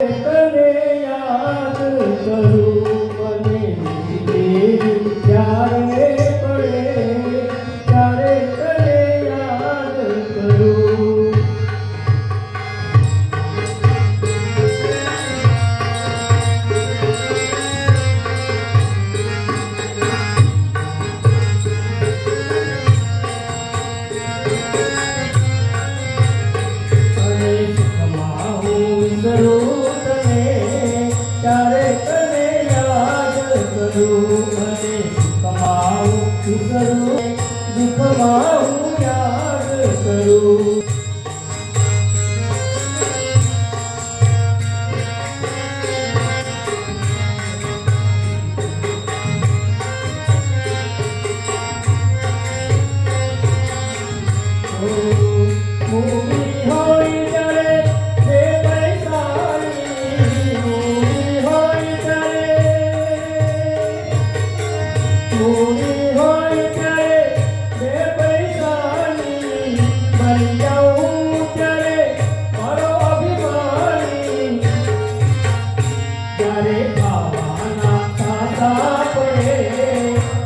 તને યાદ કરું મને જ્યારે પડે ત્યારે તને યાદ કરું. અને સુખમાં હું વિસરું ત્યારે તને યાદ કરું. અને સુખમાં હું વિસરું દુઃખમાં હું યાદ કરું. મૂવી હોય ત્યારે બે પૈસાની, મૂવી હોય ત્યારે બે પૈસાની, મરી જાઉં ત્યારે મારો અભિમાની. જ્યારે ખાવાના ખાતા પડે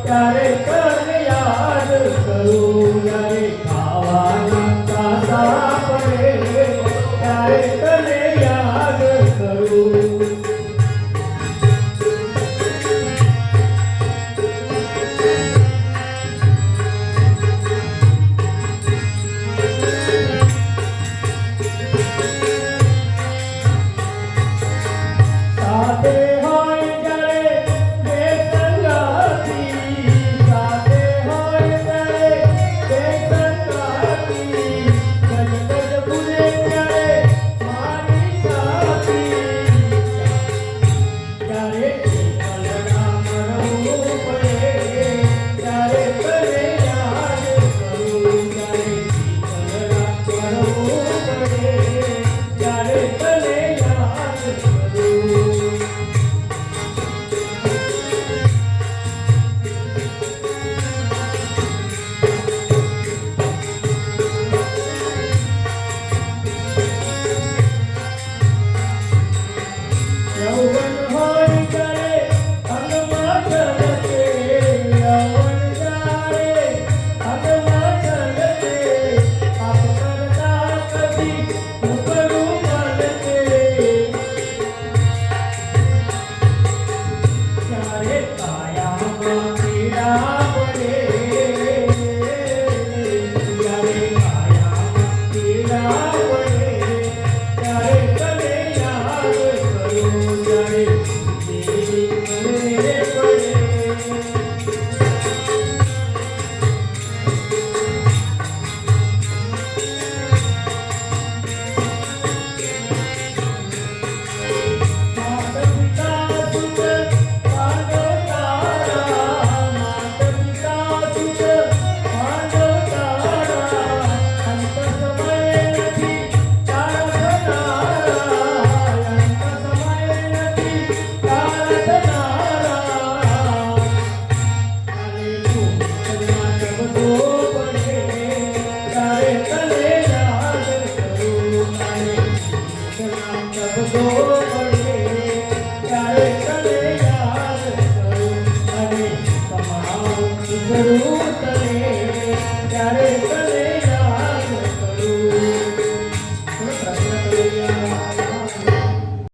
ત્યારે તને યાદ કરું. જ્યારે ખાવાના ખાતા પડે ત્યારે તને યાદ કરું.